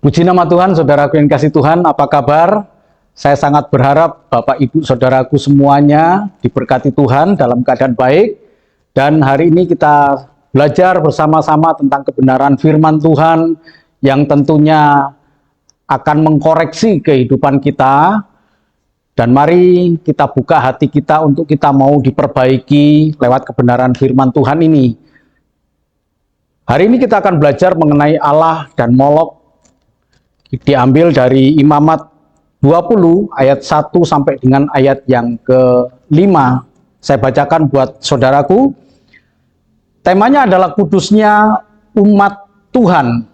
Puji nama Tuhan, saudaraku yang kasih Tuhan, apa kabar? Saya sangat berharap Bapak Ibu saudaraku semuanya diberkati Tuhan dalam keadaan baik. Dan hari ini kita belajar bersama-sama tentang kebenaran firman Tuhan yang tentunya akan mengkoreksi kehidupan kita. Dan mari kita buka hati kita untuk kita mau diperbaiki lewat kebenaran firman Tuhan ini. Hari ini kita akan belajar mengenai Allah dan Molok. Diambil dari Imamat 20 ayat 1 sampai dengan ayat yang ke-5. Saya bacakan buat saudaraku. Temanya adalah kudusnya umat Tuhan.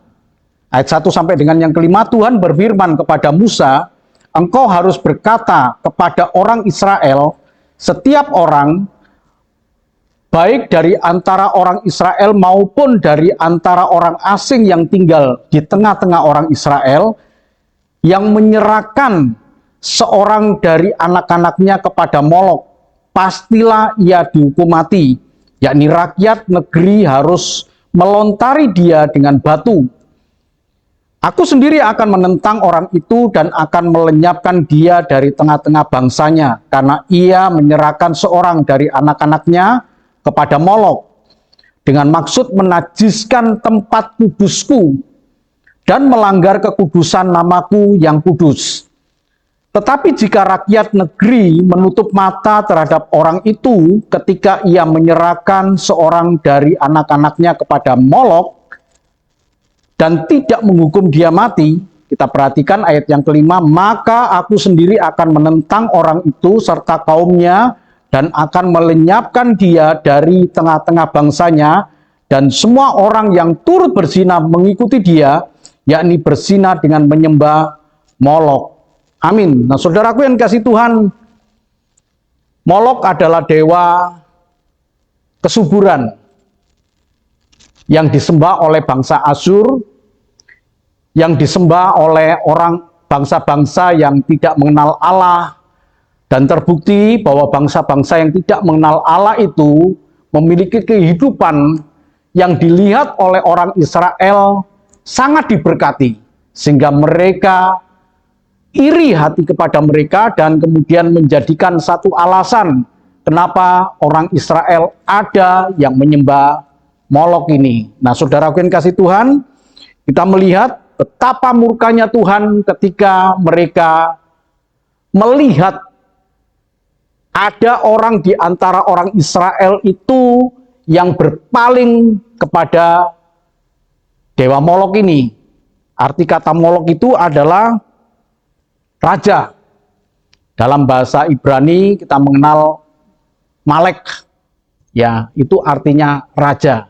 Ayat 1 sampai dengan yang ke-5, Tuhan berfirman kepada Musa, engkau harus berkata kepada orang Israel, setiap orang, baik dari antara orang Israel maupun dari antara orang asing yang tinggal di tengah-tengah orang Israel, yang menyerahkan seorang dari anak-anaknya kepada Molok, pastilah ia dihukum mati, yakni rakyat negeri harus melontari dia dengan batu. Aku sendiri akan menentang orang itu dan akan melenyapkan dia dari tengah-tengah bangsanya, karena ia menyerahkan seorang dari anak-anaknya kepada Molok, dengan maksud menajiskan tempat kudusku dan melanggar kekudusan namaku yang kudus. Tetapi jika rakyat negeri menutup mata terhadap orang itu ketika ia menyerahkan seorang dari anak-anaknya kepada Molok dan tidak menghukum dia mati, kita perhatikan ayat yang ke-5, maka aku sendiri akan menentang orang itu serta kaumnya dan akan melenyapkan dia dari tengah-tengah bangsanya, dan semua orang yang turut berzina mengikuti dia, yakni berzina dengan menyembah Molok. Amin. Nah, saudaraku yang kasih Tuhan, Molok adalah dewa kesuburan yang disembah oleh bangsa Asyur, yang disembah oleh orang bangsa-bangsa yang tidak mengenal Allah. Dan terbukti bahwa bangsa-bangsa yang tidak mengenal Allah itu memiliki kehidupan yang dilihat oleh orang Israel sangat diberkati. Sehingga mereka iri hati kepada mereka dan kemudian menjadikan satu alasan kenapa orang Israel ada yang menyembah Molok ini. Nah, saudaraku yang kasih Tuhan, kita melihat betapa murkanya Tuhan ketika mereka melihat ada orang di antara orang Israel itu yang berpaling kepada dewa Molok ini. Arti kata Molok itu adalah raja. Dalam bahasa Ibrani kita mengenal Malek. Ya, itu artinya raja.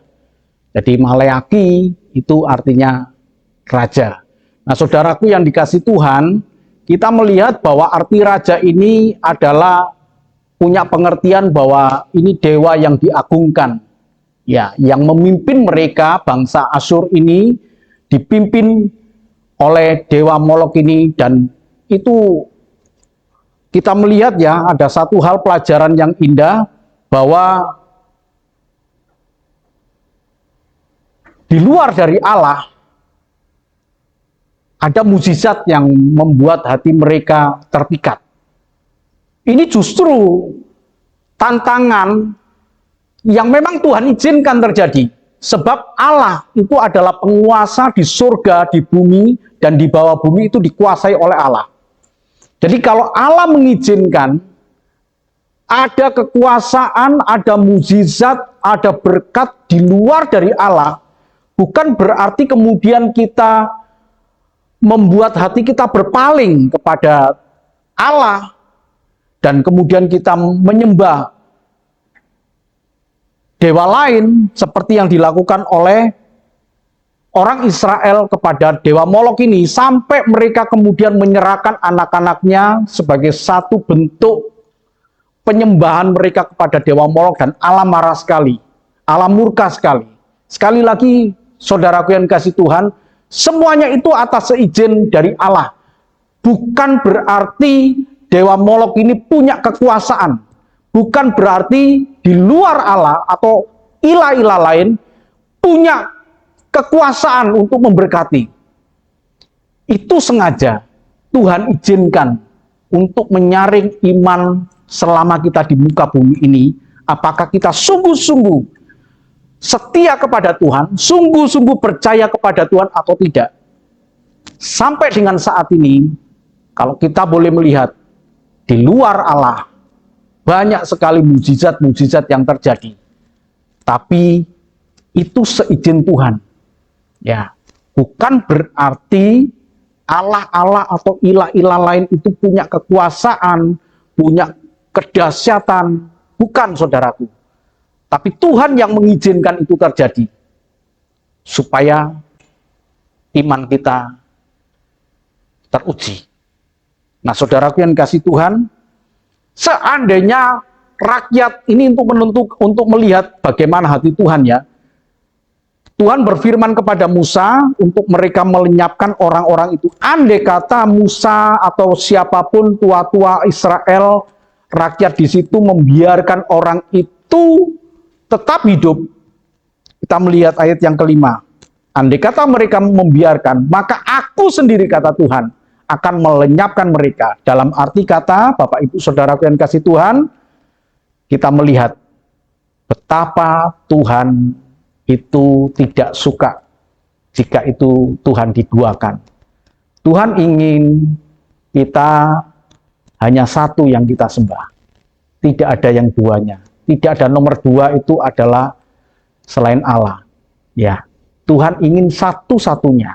Jadi Maleaki itu artinya raja. Nah, saudaraku yang dikasih Tuhan, kita melihat bahwa arti raja ini adalah punya pengertian bahwa ini dewa yang diagungkan, ya, yang memimpin mereka, bangsa Asyur ini dipimpin oleh dewa Molok ini. Dan itu kita melihat ya, ada satu hal pelajaran yang indah bahwa di luar dari Allah ada mukjizat yang membuat hati mereka terpikat. Ini justru tantangan yang memang Tuhan izinkan terjadi. Sebab Allah itu adalah penguasa di surga, di bumi, dan di bawah bumi itu dikuasai oleh Allah. Jadi kalau Allah mengizinkan ada kekuasaan, ada mukjizat, ada berkat di luar dari Allah, bukan berarti kemudian kita membuat hati kita berpaling kepada Allah, dan kemudian kita menyembah dewa lain seperti yang dilakukan oleh orang Israel kepada dewa Molok ini, sampai mereka kemudian menyerahkan anak-anaknya sebagai satu bentuk penyembahan mereka kepada dewa Molok, dan Allah marah sekali, Allah murka sekali. Sekali lagi, saudaraku yang kasih Tuhan, semuanya itu atas seizin dari Allah. Bukan berarti dewa Molok ini punya kekuasaan. Bukan berarti di luar Allah atau ilah-ilah lain punya kekuasaan untuk memberkati. itu sengaja Tuhan izinkan untuk menyaring iman selama kita di muka bumi ini. Apakah kita sungguh-sungguh setia kepada Tuhan, sungguh-sungguh percaya kepada Tuhan atau tidak. Sampai dengan saat ini, kalau kita boleh melihat, di luar Allah, banyak sekali mujizat-mujizat yang terjadi. Tapi itu seizin Tuhan. Ya, bukan berarti Allah-Allah atau ilah-ilah lain itu punya kekuasaan, punya kedahsyatan. Bukan, saudaraku. Tapi Tuhan yang mengizinkan itu terjadi. Supaya iman kita teruji. Nah, saudaraku yang kasih Tuhan, seandainya rakyat ini untuk melihat bagaimana hati Tuhan ya, Tuhan berfirman kepada Musa untuk mereka melenyapkan orang-orang itu. Andai kata Musa atau siapapun tua-tua Israel, rakyat di situ membiarkan orang itu tetap hidup. Kita melihat ayat yang kelima. Andai kata mereka membiarkan, maka aku sendiri, kata Tuhan, akan melenyapkan mereka. Dalam arti kata, Bapak Ibu Saudaraku yang kasih Tuhan, kita melihat betapa Tuhan itu tidak suka jika itu Tuhan diduakan. Tuhan ingin kita hanya satu yang kita sembah. Tidak ada yang duanya. Tidak ada nomor dua, itu adalah selain Allah. Ya, Tuhan ingin satu-satunya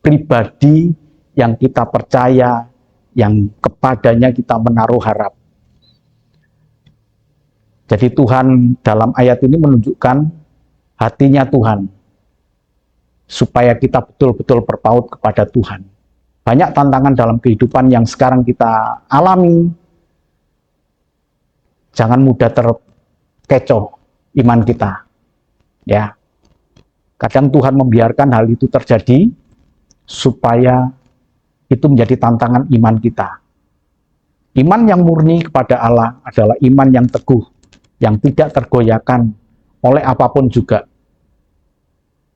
pribadi yang kita percaya, yang kepadanya kita menaruh harap. Jadi Tuhan dalam ayat ini menunjukkan hatinya Tuhan, supaya kita betul-betul berpaut kepada Tuhan. Banyak tantangan dalam kehidupan yang sekarang kita alami. Jangan mudah terkecoh iman kita. Ya, kadang Tuhan membiarkan hal itu terjadi supaya itu menjadi tantangan iman kita. Iman yang murni kepada Allah adalah iman yang teguh, yang tidak tergoyahkan oleh apapun juga.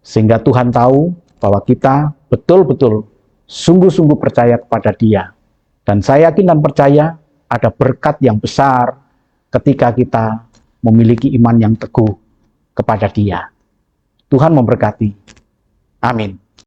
Sehingga Tuhan tahu bahwa kita betul-betul sungguh-sungguh percaya kepada Dia. Dan saya yakin dan percaya ada berkat yang besar ketika kita memiliki iman yang teguh kepada Dia. Tuhan memberkati. Amin.